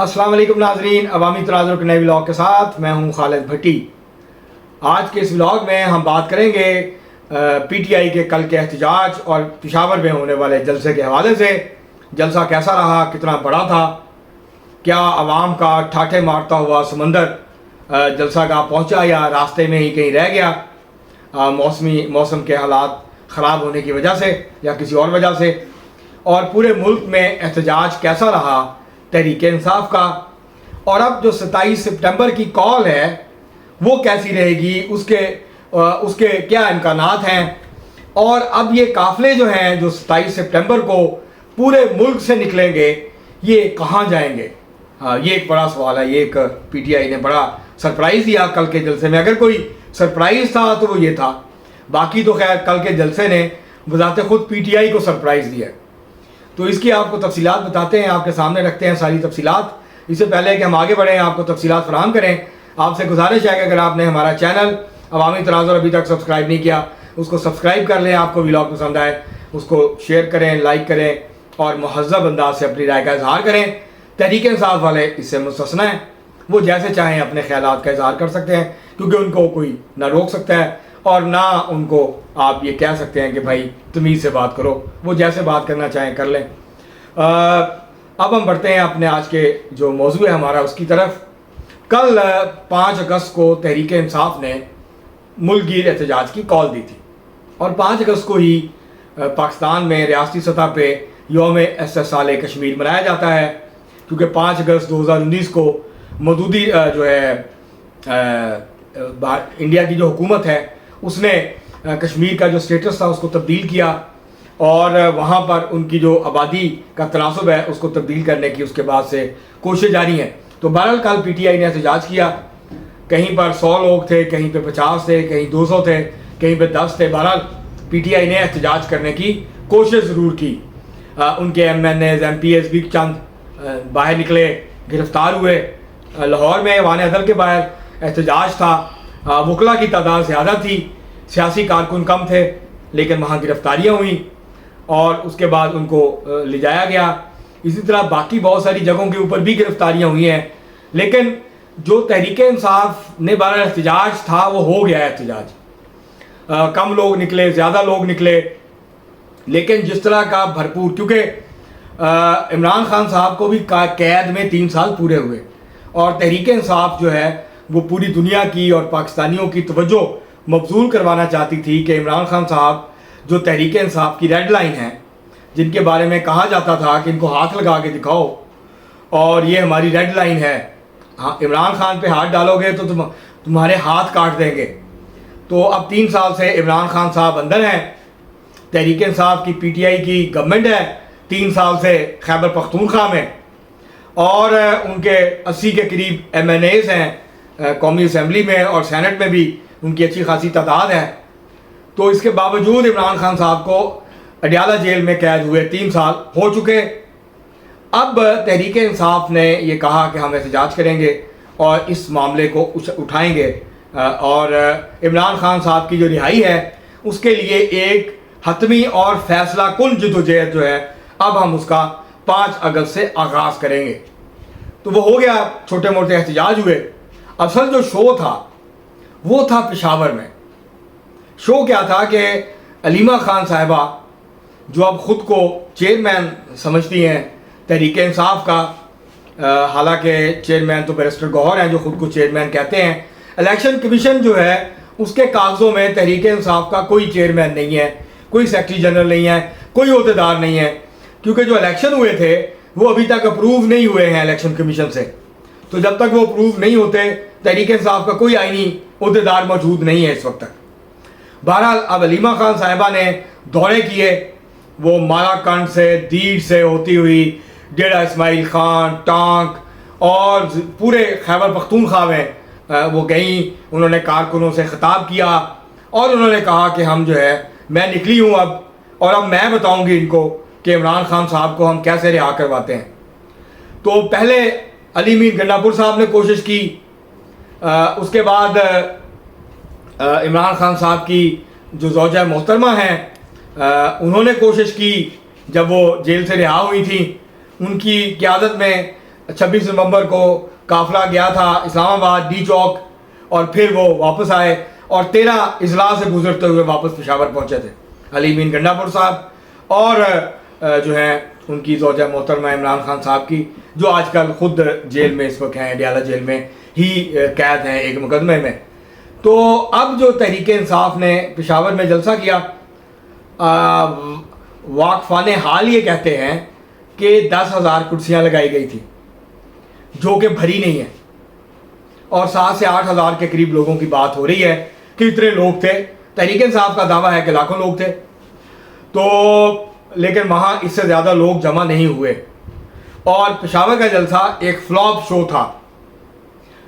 अस्सलाम वालेकुम नाजरीन, अवामी तनाज़ुर के नए व्लॉग के साथ मैं हूं खालिद भट्टी। आज के इस व्लॉग में हम बात करेंगे पीटीआई के कल के एहतजाज और पेशावर में होने वाले जलसे के हवाले से। जलसा कैसा रहा, कितना बड़ा था, क्या आवाम का ठाठे मारता हुआ समंदर जलसा गाह पहुँचा या रास्ते में ही कहीं रह गया मौसम के हालात ख़राब होने की वजह से या किसी और वजह से। और पूरे मुल्क में एहतजाज कैसा रहा तहरीक इंसाफ का, और अब जो 27 सितंबर की कॉल है वो कैसी रहेगी, उसके क्या इम्कानात हैं, और अब ये काफ़िले जो हैं जो 27 सितंबर को पूरे मुल्क से निकलेंगे ये कहाँ जाएंगे। ये एक बड़ा सवाल है। ये एक पीटीआई ने बड़ा सरप्राइज़ दिया कल के जलसे में। अगर कोई सरप्राइज़ था तो वो ये था, बाकी तो खैर कल के जलसे ने बजाते खुद पीटीआई को सरप्राइज़ दिया। तो इसकी आपको तफसीलात बताते हैं, आपके सामने रखते हैं सारी तफसीलात। इससे पहले कि हम आगे बढ़ें आपको तफसीलात फराहम करें, आपसे गुजारिश है कि अगर आपने हमारा चैनल अवामी तनाज़ुर अभी तक सब्सक्राइब नहीं किया उसको सब्सक्राइब कर लें। आपको व्लॉग पसंद आए उसको शेयर करें, लाइक करें और महज़ब अंदाज से अपनी राय का इजहार करें। तहरीक इंसाफ वाले इससे मुस्तस्ना हैं, वो जैसे चाहें अपने ख्यालात का इजहार कर सकते हैं, क्योंकि उनको कोई ना रोक सकता है और ना उनको आप ये कह सकते हैं कि भाई तमीज़ से बात करो। वो जैसे बात करना चाहें कर लें। अब हम बढ़ते हैं अपने आज के जो मौजू है हमारा उसकी तरफ। कल 5 अगस्त को तहरीक इंसाफ ने मुल्कगीर एहतजाज की कॉल दी थी और 5 अगस्त को ही पाकिस्तान में रियासती सतह पे यौम इस्तिक़लाल कश्मीर मनाया जाता है, क्योंकि 5 अगस्त 2019 को मौजूदी जो है इंडिया की जो हुकूमत है उसने कश्मीर का जो स्टेटस था उसको तब्दील किया और वहाँ पर उनकी जो आबादी का तनासब है उसको तब्दील करने की उसके बाद से कोशिश जारी हैं। तो बहरहाल कल पीटीआई ने एहतजाज किया। कहीं पर 100 लोग थे, कहीं पे 50 थे, कहीं 200 थे, कहीं पे 10 थे। बहरहाल पीटीआई ने एहतजाज करने की कोशिश ज़रूर की। उनके MNAs MPs भी चंद बाहर निकले, गिरफ्तार हुए। लाहौर में वान अदल के बाहर एहतजाज था, वकला की तादाद ज़्यादा थी, सियासी कारकुन कम थे, लेकिन वहाँ गिरफ्तारियाँ हुई और उसके बाद उनको ले जाया गया। इसी तरह बाकी बहुत सारी जगहों के ऊपर भी गिरफ्तारियाँ हुई हैं, लेकिन जो तहरीक इंसाफ ने बहरहाल एहतजाज था वो हो गया एहतजाज। कम लोग निकले, ज़्यादा लोग निकले, लेकिन जिस तरह का भरपूर, क्योंकि इमरान खान साहब को भी कैद में 3 साल पूरे हुए और तहरीक इंसाफ जो है वो पूरी दुनिया की और पाकिस्तानियों की तवज्जो मबजूल करवाना चाहती थी कि इमरान खान साहब जो तहरीक इंसाफ की रेड लाइन है, जिनके बारे में कहा जाता था कि इनको हाथ लगा के दिखाओ और ये हमारी रेड लाइन है, हाँ इमरान खान पे हाथ डालोगे तो तुम्हारे हाथ काट देंगे। तो अब 3 साल से इमरान खान साहब अंदर हैं, तहरीक इंसाफ की पीटीआई की गवर्नमेंट है 3 साल से खैबर पख्तूनख्वा में, और उनके 80 के करीब MNAs हैं कौमी असम्बली में और सेनेट में भी उनकी अच्छी खासी तादाद है। तो इसके बावजूद इमरान खान साहब को अडियाला जेल में कैद हुए 3 साल हो चुके। अब तहरीक इंसाफ ने ये कहा कि हम एहतजाज करेंगे और इस मामले को उठाएंगे और इमरान खान साहब की जो रिहाई है उसके लिए एक हतमी और फैसला कुन जदोजहद जो है अब हम उसका 5 अगस्त से आगाज़ करेंगे। तो वो हो गया, छोटे मोटे एहतजाज हुए। असल जो शो था वो था पेशावर में। शो क्या था कि अलीमा खान साहिबा जो अब ख़ुद को चेयरमैन समझती हैं तहरीक इंसाफ का, हालांकि चेयरमैन तो बैरिस्टर गौहर हैं जो ख़ुद को चेयरमैन कहते हैं। इलेक्शन कमीशन जो है उसके कागज़ों में तहरीक इंसाफ का कोई चेयरमैन नहीं है, कोई सेक्रेटरी जनरल नहीं है, कोई ओहदेदार नहीं है, क्योंकि जो इलेक्शन हुए थे वो अभी तक अप्रूव नहीं हुए हैं इलेक्शन कमीशन से। तो जब तक वो अप्रूव नहीं होते तहरीक इंसाफ का कोई आईनी ओहदेदार मौजूद नहीं है इस वक्त तक। बहरहाल अब अलीमा खान साहिबा ने दौरे किए, वो मालाकंड से दीर से होती हुई डेरा इस्माइल खान, टांक और पूरे खैबर पख्तूनख्वा में वो गईं। उन्होंने कारकुनों से खिताब किया और उन्होंने कहा कि हम जो है मैं निकली हूँ अब, और अब मैं बताऊँगी इनको कि इमरान खान साहब को हम कैसे रिहा करवाते हैं। तो पहले अली मीर गंडापुर साहब ने कोशिश की, उसके बाद इमरान खान साहब की जो ज़ौजा मोहतरमा हैं उन्होंने कोशिश की, जब वो जेल से रिहा हुई थी उनकी क़यादत में 26 نومبر کو قافلہ گیا تھا اسلام آباد ڈی چوک اور پھر وہ واپس آئے اور 13 اضلاع سے گزرتے ہوئے واپس پشاور پہنچے تھے. علی مین گنڈا پور صاحب اور جو ہیں ان کی زوجہ محترمہ عمران خان صاحب کی، جو آج کل خود جیل میں اس وقت ہیں، اڈیالہ جیل میں ہی قید ہیں ایک مقدمے میں. تو اب جو تحریک انصاف نے پشاور میں جلسہ کیا، واقفان حال یہ کہتے ہیں کہ 10,000 کرسیاں لگائی گئی تھی جو کہ بھری نہیں ہیں، اور 7 سے 8,000 کے قریب لوگوں کی بات ہو رہی ہے کہ اتنے لوگ تھے. تحریک انصاف کا دعویٰ ہے کہ لاکھوں لوگ تھے، تو لیکن وہاں اس سے زیادہ لوگ جمع نہیں ہوئے. اور پشاور کا جلسہ ایک فلاپ شو تھا،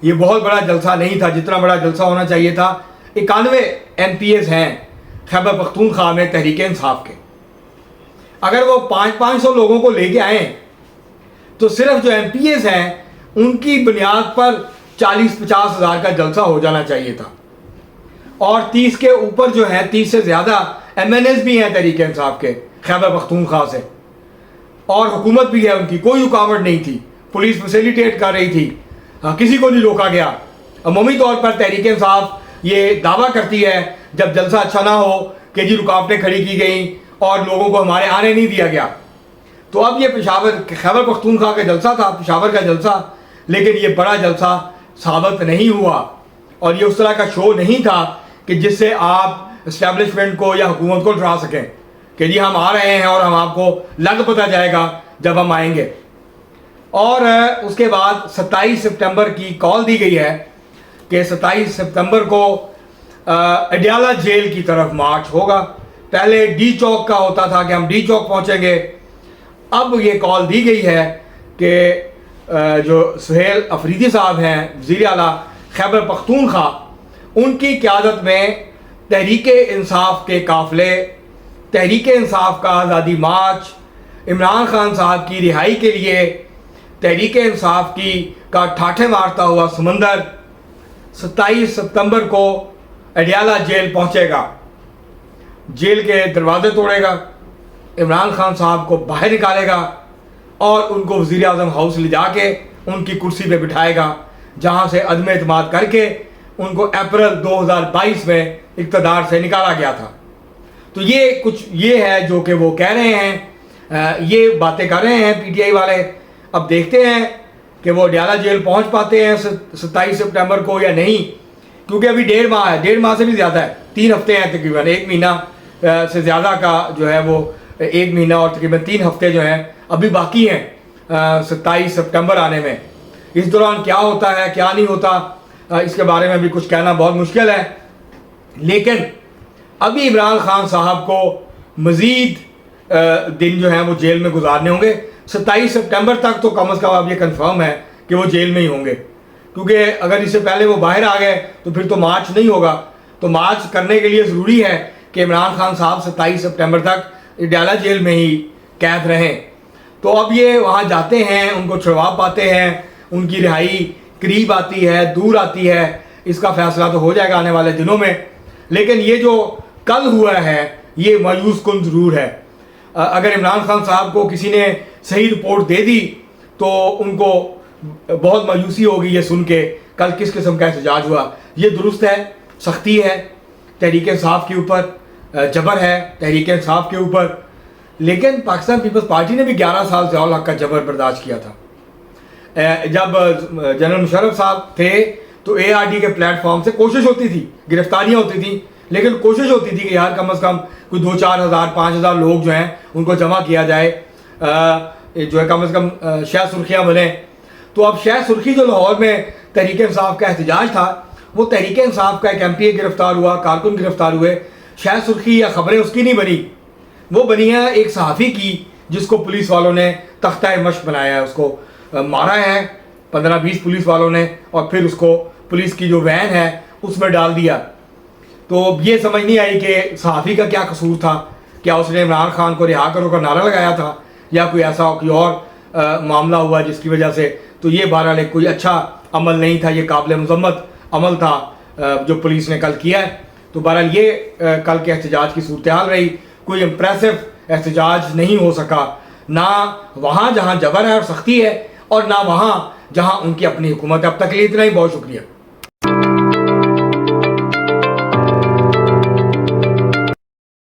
یہ بہت بڑا جلسہ نہیں تھا جتنا بڑا جلسہ ہونا چاہیے تھا. 91 MPs ہیں خیبر پختونخوا میں تحریک انصاف کے. اگر وہ 500 لوگوں کو لے کے آئیں تو صرف جو MPs ہیں ان کی بنیاد پر 40-50 ہزار کا جلسہ ہو جانا چاہیے تھا. اور 30 کے اوپر جو ہیں، 30 سے زیادہ MNAs بھی ہیں تحریک انصاف کے خیبر پختونخوا سے، اور حکومت بھی ہے ان کی، کوئی رکاوٹ نہیں تھی، پولیس فیسیلیٹیٹ کر رہی تھی، کسی کو نہیں روکا گیا. عمومی طور پر تحریک انصاف یہ دعویٰ کرتی ہے جب جلسہ اچھا نہ ہو کہ جی رکاوٹیں کھڑی کی گئیں اور لوگوں کو ہمارے آنے نہیں دیا گیا. تو اب یہ پشاور خیبر پختونخوا کا جلسہ تھا، پشاور کا جلسہ، لیکن یہ بڑا جلسہ ثابت نہیں ہوا اور یہ اس طرح کا شو نہیں تھا کہ جس سے آپ اسٹیبلشمنٹ کو یا حکومت کو ڈرا سکیں کہ جی ہم آ رہے ہیں اور ہم آپ کو لگ پتہ جائے گا جب ہم آئیں گے. اور اس کے بعد 27 سپٹمبر کی کال دی گئی ہے کہ 27 سپتمبر کو اڈیالہ جیل کی طرف مارچ ہوگا. پہلے ڈی چوک کا ہوتا تھا کہ ہم ڈی چوک پہنچیں گے. اب یہ کال دی گئی ہے کہ جو سہیل افریدی صاحب ہیں وزیر اعلیٰ خیبر پختونخوا، ان کی قیادت میں تحریک انصاف کے قافلے، تحریک انصاف کا آزادی مارچ، عمران خان صاحب کی رہائی کے لیے تحریک انصاف کی کا ٹھاٹھے مارتا ہوا سمندر 27 سپتمبر کو اڈیالہ جیل پہنچے گا. جیل کے دروازے توڑے گا، عمران خان صاحب کو باہر نکالے گا اور ان کو وزیر اعظم ہاؤس لے جا کے ان کی کرسی پہ بٹھائے گا، جہاں سے عدم اعتماد کر کے ان کو اپریل 2022 میں اقتدار سے نکالا گیا تھا. تو یہ کچھ یہ ہے جو کہ وہ کہہ رہے ہیں، یہ باتیں کر رہے ہیں PTI والے. اب دیکھتے ہیں کہ وہ اڈیالہ جیل پہنچ پاتے ہیں 27 سپٹمبر کو یا نہیں، کیونکہ ابھی 1.5 ماہ ہے، 1.5 ماہ سے بھی زیادہ ہے، 3 ہفتے ہیں تقریباً، 1 مہینہ سے زیادہ کا جو ہے وہ 1 مہینہ اور تقریباً 3 ہفتے جو ہیں ابھی باقی ہیں 27 سپٹمبر آنے میں. اس دوران کیا ہوتا ہے کیا نہیں ہوتا اس کے بارے میں بھی کچھ کہنا بہت مشکل ہے. لیکن ابھی عمران خان صاحب کو مزید دن جو ہیں وہ جیل میں گزارنے ہوں گے. 27 سپٹمبر تک تو کم از کم اب یہ کنفرم ہے کہ وہ جیل میں ہی ہوں گے، کیونکہ اگر اس سے پہلے وہ باہر آ گئے تو پھر تو مارچ نہیں ہوگا. تو مارچ کرنے کے لیے ضروری ہے کہ عمران خان صاحب 27 سپٹمبر تک اڈیالہ جیل میں ہی قید رہیں. تو اب یہ وہاں جاتے ہیں، ان کو چھڑوا پاتے ہیں، ان کی رہائی قریب آتی ہے دور آتی ہے، اس کا فیصلہ تو ہو جائے گا آنے والے دنوں میں. لیکن یہ جو کل ہوا ہے یہ مایوس کن ضرور ہے. اگر عمران خان صاحب کو کسی نے صحیح رپورٹ دے دی تو ان کو بہت مایوسی ہوگی یہ سن کے کل کس قسم کا احتجاج ہوا. یہ درست ہے، سختی ہے تحریک انصاف کے اوپر، جبر ہے تحریک انصاف کے اوپر، لیکن پاکستان پیپلز پارٹی نے بھی 11 سال ضیاء الحق کا جبر برداشت کیا تھا. جب جنرل مشرف صاحب تھے تو ARD کے پلیٹ فارم سے کوشش ہوتی تھی، گرفتاریاں ہوتی تھیں، لیکن کوشش ہوتی تھی کہ یار کم از کم کوئی 2-4 ہزار 5 ہزار لوگ جو ہیں ان کو جمع کیا جائے، جو ہے کم از کم شہ سرخیاں بنیں. تو اب شہ سرخی جو لاہور میں تحریک انصاف کا احتجاج تھا، وہ تحریک انصاف کا ایک MPA گرفتار ہوا، کارکن گرفتار ہوئے. شہ سرخی یا خبریں اس کی نہیں بنی، وہ بنی ہے ایک صحافی کی جس کو پولیس والوں نے تختہ مشق بنایا ہے، اس کو مارا ہے 15-20 پولیس والوں نے، اور پھر اس کو پولیس کی جو وین ہے اس میں ڈال دیا. تو یہ سمجھ نہیں آئی کہ صحافی کا کیا قصور تھا، کیا اس نے عمران خان کو رہا کرو کا نعرہ لگایا تھا یا کوئی ایسا کوئی اور معاملہ ہوا جس کی وجہ سے. تو یہ بہرحال کوئی اچھا عمل نہیں تھا، یہ قابل مذمت عمل تھا جو پولیس نے کل کیا ہے. تو بہرحال یہ کل کے احتجاج کی صورتحال رہی. کوئی امپریسو احتجاج نہیں ہو سکا، نہ وہاں جہاں جبر ہے اور سختی ہے اور نہ وہاں جہاں ان کی اپنی حکومت ہے. اب تک کے لیے اتنا ہی، بہت شکریہ.